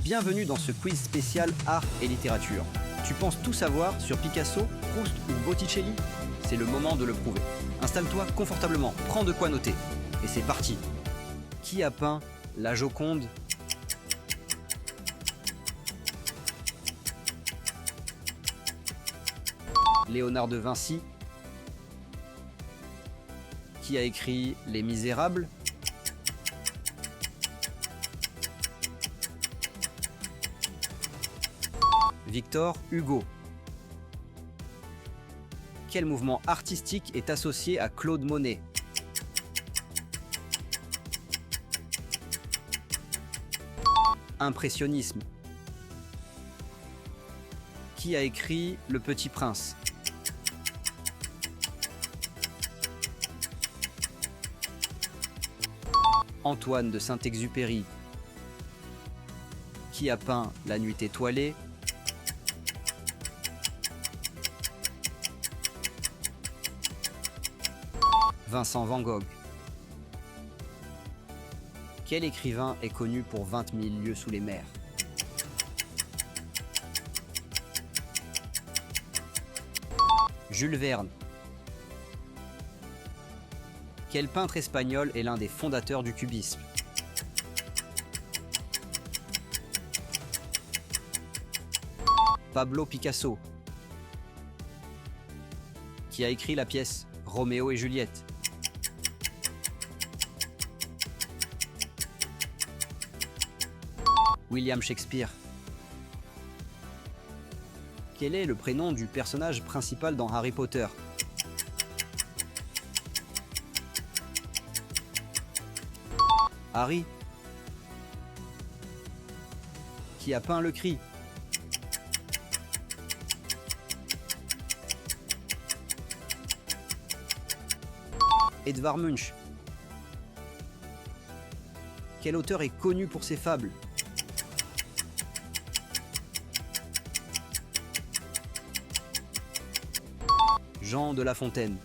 Bienvenue dans ce quiz spécial art et littérature. Tu penses tout savoir sur Picasso, Proust ou Botticelli? C'est le moment de le prouver. Installe-toi confortablement, prends de quoi noter. Et c'est parti. Qui a peint la Joconde? Léonard de Vinci. Qui a écrit Les Misérables? Victor Hugo. Quel mouvement artistique est associé à Claude Monet? Impressionnisme. Qui a écrit Le Petit Prince? Antoine de Saint-Exupéry. Qui a peint La Nuit étoilée? Vincent Van Gogh. Quel écrivain est connu pour 20 000 lieues sous les mers? Jules Verne. Quel peintre espagnol est l'un des fondateurs du cubisme? Pablo Picasso. Qui a écrit la pièce Roméo et Juliette? William Shakespeare. Quel est le prénom du personnage principal dans Harry Potter? Harry. Qui a peint le cri? Edvard Munch. Quel auteur est connu pour ses fables? Jean de La Fontaine.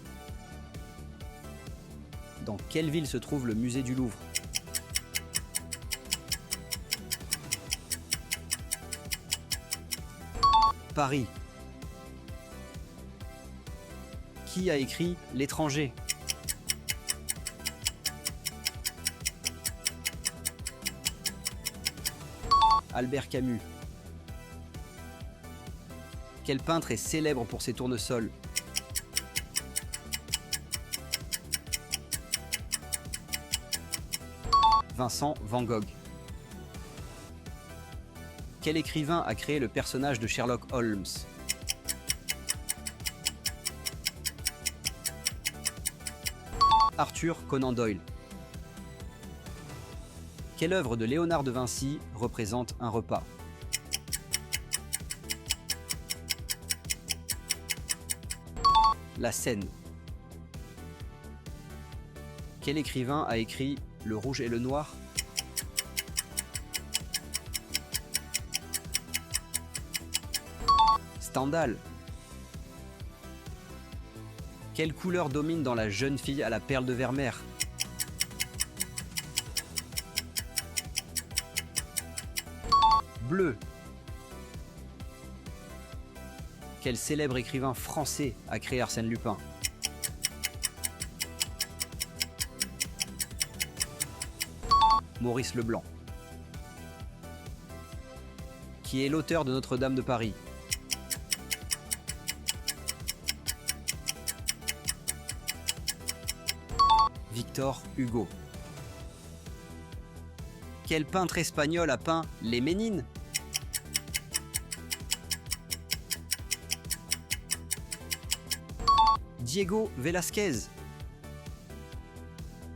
Dans quelle ville se trouve le musée du Louvre? Paris. Qui a écrit L'étranger? Albert Camus. Quel peintre est célèbre pour ses tournesols? Vincent Van Gogh. Quel écrivain a créé le personnage de Sherlock Holmes? Arthur Conan Doyle. Quelle œuvre de Léonard de Vinci représente un repas? La Seine. Quel écrivain a écrit Le Rouge et le Noir? Stendhal. Quelle couleur domine dans La Jeune fille à la perle de Vermeer? Bleu. Quel célèbre écrivain français a créé Arsène Lupin? Maurice Leblanc. Qui est l'auteur de Notre-Dame de Paris? Victor Hugo. Quel peintre espagnol a peint Les Ménines? Diego Velázquez.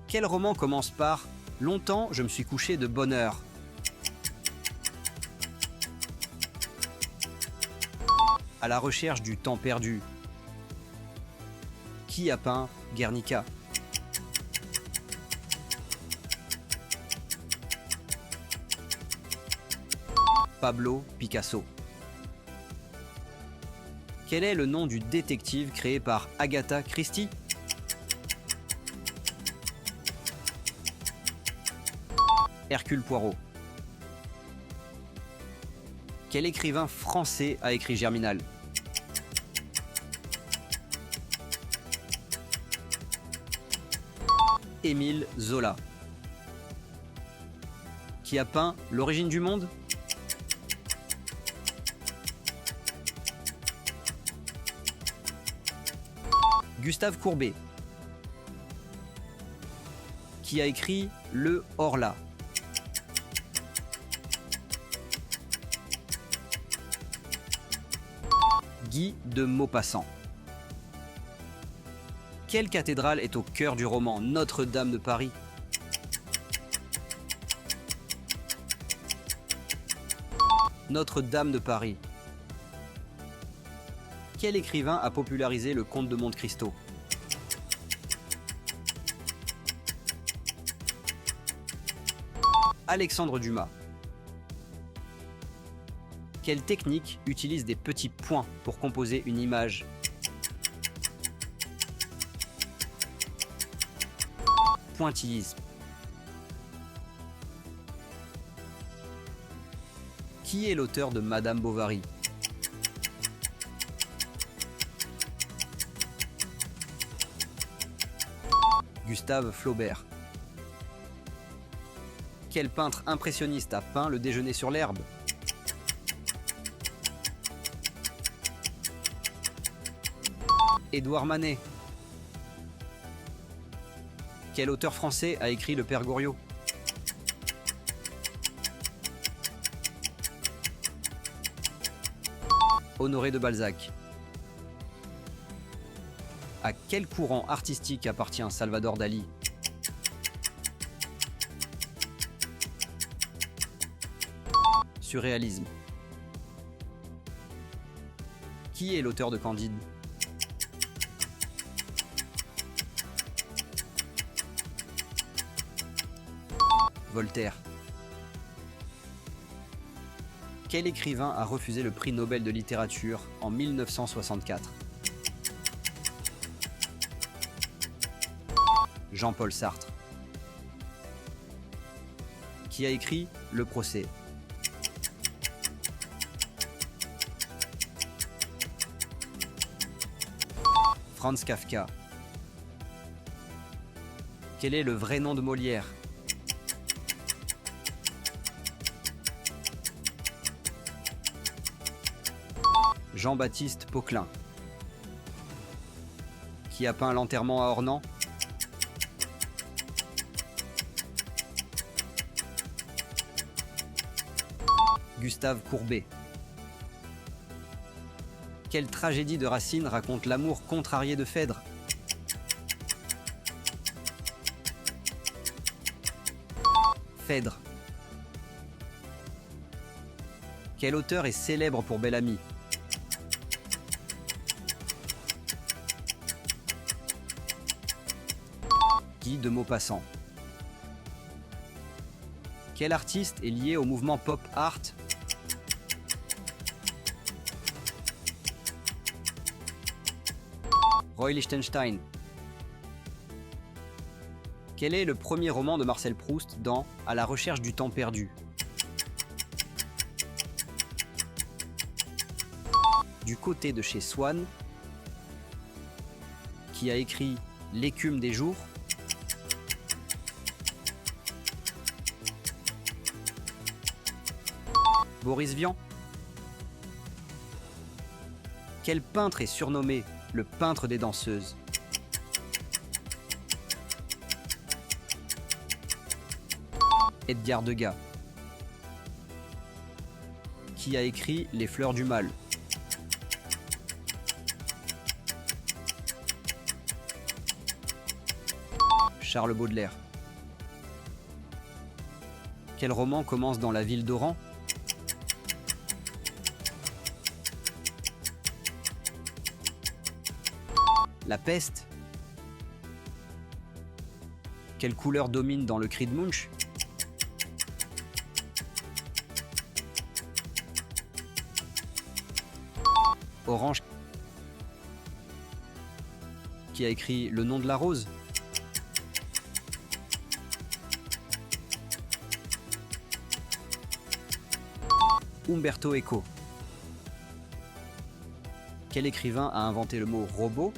Quel roman commence par « Longtemps, je me suis couché de bonne heure » ? À la recherche du temps perdu. Qui a peint Guernica? Pablo Picasso. Quel est le nom du détective créé par Agatha Christie? Hercule Poirot. Quel écrivain français a écrit Germinal? Émile Zola. Qui a peint L'origine du monde? Gustave Courbet. Qui a écrit Le Horla? Guy de Maupassant. Quelle cathédrale est au cœur du roman Notre-Dame de Paris? Notre-Dame de Paris. Quel écrivain a popularisé le Comte de Monte Cristo? Alexandre Dumas. Quelle technique utilise des petits points pour composer une image? Pointillisme. Qui est l'auteur de Madame Bovary? Gustave Flaubert. Quel peintre impressionniste a peint Le déjeuner sur l'herbe? Édouard Manet. Quel auteur français a écrit Le Père Goriot? Honoré de Balzac. À quel courant artistique appartient Salvador Dali? Surréalisme. Qui est l'auteur de Candide? Voltaire. Quel écrivain a refusé le prix Nobel de littérature en 1964? Jean-Paul Sartre. Qui a écrit Le procès? Franz Kafka. Quel est le vrai nom de Molière? Jean-Baptiste Poquelin. Qui a peint L'enterrement à Ornans? Gustave Courbet. Quelle tragédie de Racine raconte l'amour contrarié de Phèdre? Phèdre. Quel auteur est célèbre pour Bel-Ami? Guy de Maupassant. Quel artiste est lié au mouvement pop art? Roy Lichtenstein. Quel est le premier roman de Marcel Proust dans À la recherche du temps perdu? Du côté de chez Swann. Qui a écrit L'écume des jours? Boris Vian. Quel peintre est surnommé le peintre des danseuses? Edgar Degas. Qui a écrit Les fleurs du mal? Charles Baudelaire. Quel roman commence dans la ville d'Oran? La peste. Quelle couleur domine dans Le cri de Munch? Orange. Qui a écrit Le nom de la rose? Umberto Eco. Quel écrivain a inventé le mot robot?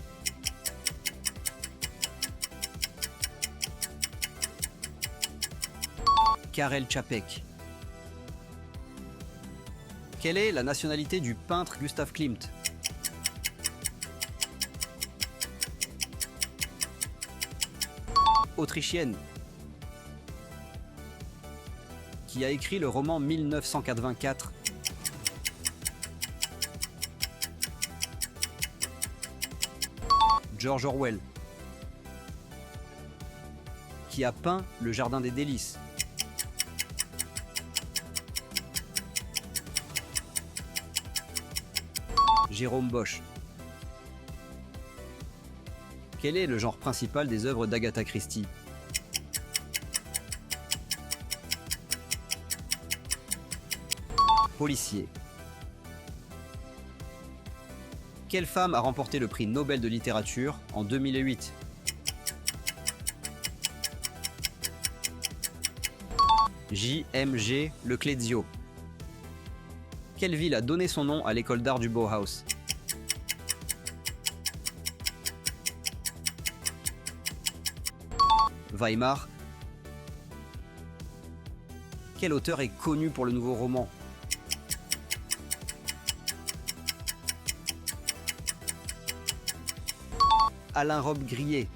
Karel Čapek. Quelle est la nationalité du peintre Gustav Klimt? Autrichienne. Qui a écrit le roman 1984? George Orwell. Qui a peint le Jardin des Délices? Jérôme Bosch. Quel est le genre principal des œuvres d'Agatha Christie? Policier. Quelle femme a remporté le prix Nobel de littérature en 2008? J.M.G. Le Clézio. Quelle ville a donné son nom à l'école d'art du Bauhaus? Weimar. Quel auteur est connu pour le nouveau roman? Alain Robbe-Grillet.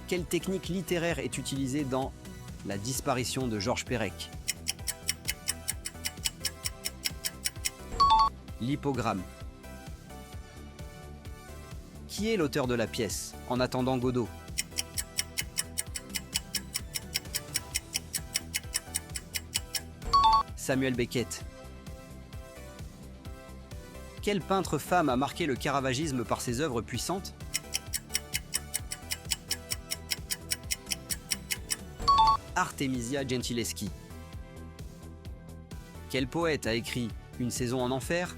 Quelle technique littéraire est utilisée dans La disparition de Georges Perec? L'hypogramme. Qui est l'auteur de la pièce En attendant Godot? Samuel Beckett. Quelle peintre femme a marqué le caravagisme par ses œuvres puissantes? Artemisia Gentileschi. Quel poète a écrit Une saison en enfer?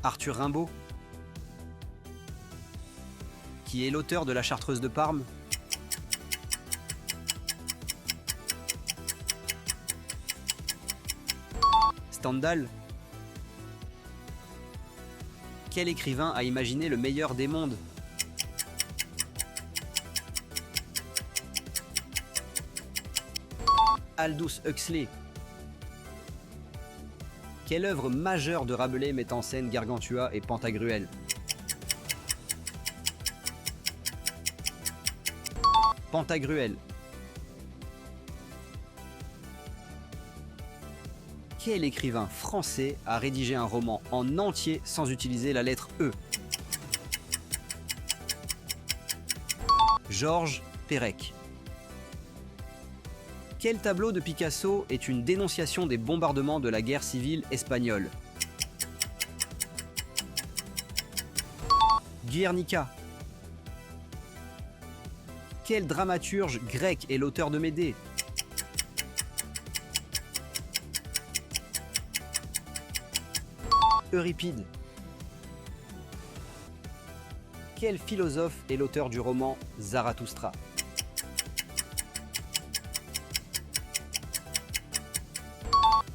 Arthur Rimbaud. Qui est l'auteur de La Chartreuse de Parme? Stendhal. Quel écrivain a imaginé le meilleur des mondes? Aldous Huxley. Quelle œuvre majeure de Rabelais met en scène Gargantua et Pantagruel? Pantagruel. Quel écrivain français a rédigé un roman en entier sans utiliser la lettre E? Georges Perec. Quel tableau de Picasso est une dénonciation des bombardements de la guerre civile espagnole? Guernica. Quel dramaturge grec est l'auteur de Médée? Euripide. Quel philosophe est l'auteur du roman Zarathustra?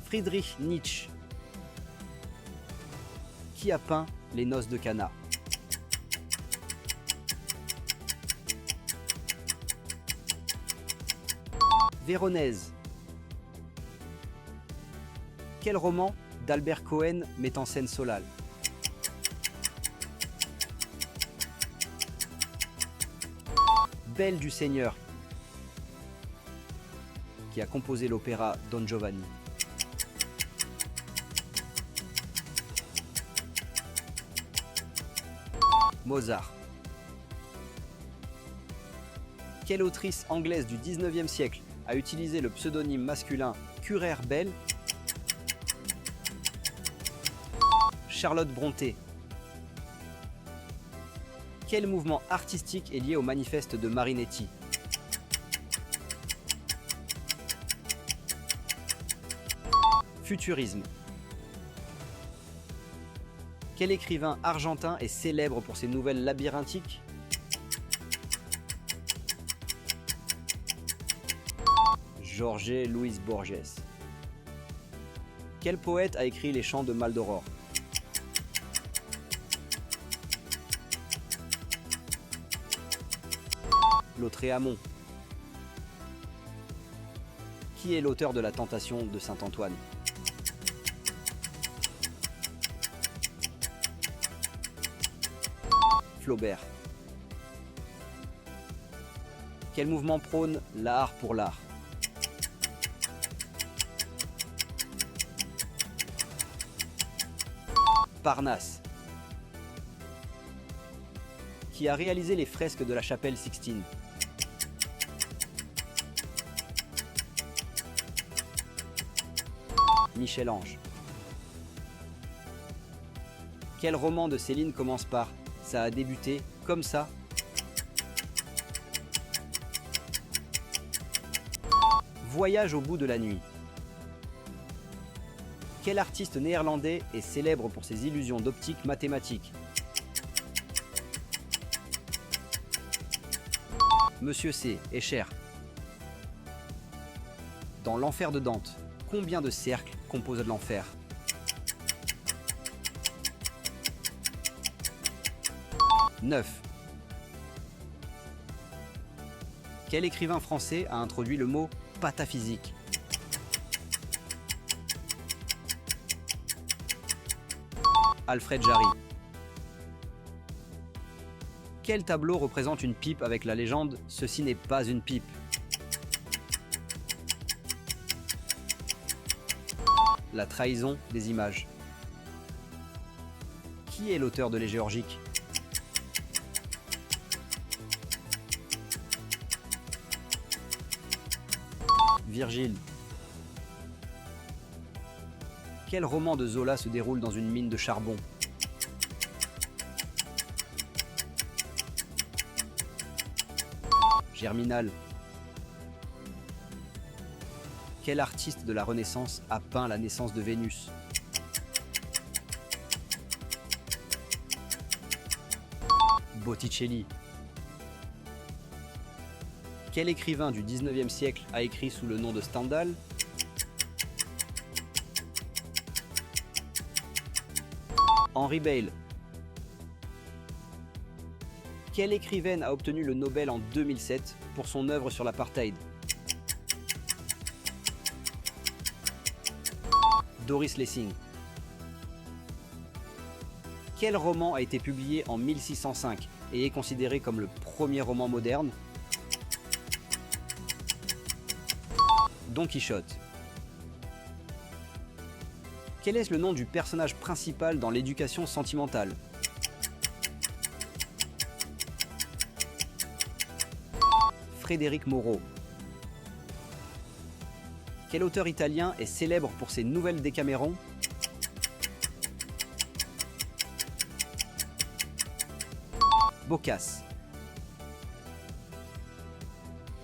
Friedrich Nietzsche. Qui a peint Les Noces de Cana? Véronèse. Quel roman d'Albert Cohen met en scène Solal? Belle du Seigneur. Qui a composé l'opéra Don Giovanni? Mozart. Quelle autrice anglaise du 19e siècle a utilisé le pseudonyme masculin Currer Bell? Charlotte Brontë. Quel mouvement artistique est lié au manifeste de Marinetti? Futurisme. Quel écrivain argentin est célèbre pour ses nouvelles labyrinthiques? Jorge Luis Borges. Quel poète a écrit les chants de Maldoror? Lautréamont. Qui est l'auteur de la Tentation de saint Antoine? Flaubert. Quel mouvement prône l'art pour l'art? Parnasse. Qui a réalisé les fresques de la chapelle Sixtine? Michel-Ange. Quel roman de Céline commence par « Ça a débuté comme ça » ? Voyage au bout de la nuit. Quel artiste néerlandais est célèbre pour ses illusions d'optique mathématiques? Monsieur C. Escher. Dans l'enfer de Dante, combien de cercles composent l'enfer? 9. Quel écrivain français a introduit le mot pataphysique? Alfred Jarry. Quel tableau représente une pipe avec la légende « Ceci n'est pas une pipe » ? La trahison des images. Qui est l'auteur de l'Égéorgique? Virgile. Quel roman de Zola se déroule dans une mine de charbon? Germinal. Quel artiste de la Renaissance a peint la naissance de Vénus? Botticelli. Quel écrivain du XIXe siècle a écrit sous le nom de Stendhal? Henry Bale. Quelle écrivaine a obtenu le Nobel en 2007 pour son œuvre sur l'apartheid? Doris Lessing. Quel roman a été publié en 1605 et est considéré comme le premier roman moderne? Don Quichotte. Quel est le nom du personnage principal dans l'éducation sentimentale? Frédéric Moreau. Quel auteur italien est célèbre pour ses nouvelles Décaméron? Boccace.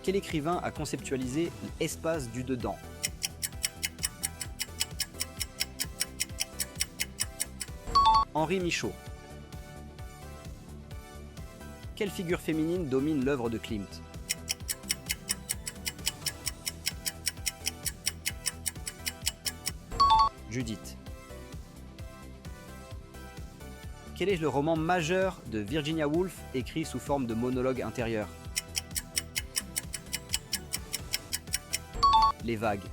Quel écrivain a conceptualisé l'espace du dedans? Henri Michaud. Quelle figure féminine domine l'œuvre de Klimt? Judith. Quel est le roman majeur de Virginia Woolf écrit sous forme de monologue intérieur? Les Vagues.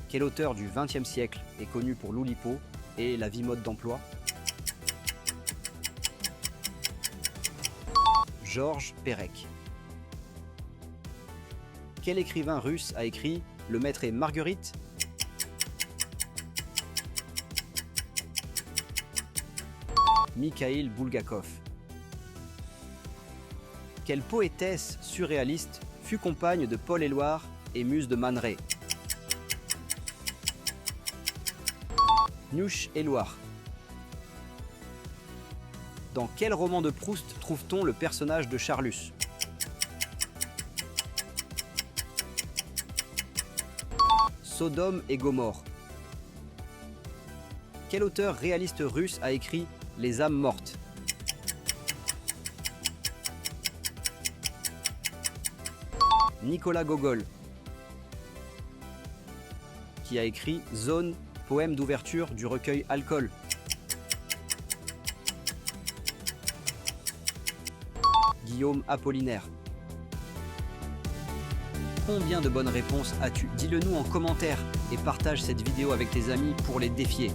Quel auteur du XXe siècle est connu pour l'Oulipo et la vie mode d'emploi? Georges Perec. Quel écrivain russe a écrit Le Maître et Marguerite? Mikhaïl Bulgakov. Quelle poétesse surréaliste fut compagne de Paul Éluard et muse de Man Ray? Nush Éluard. Dans quel roman de Proust trouve-t-on le personnage de Charlus? Sodome et Gomorrhe. Quel auteur réaliste russe a écrit Les âmes mortes? Nicolas Gogol, qui a écrit Zone, poème d'ouverture du recueil Alcool. Guillaume Apollinaire. Combien de bonnes réponses as-tu? Dis-le nous en commentaire et partage cette vidéo avec tes amis pour les défier.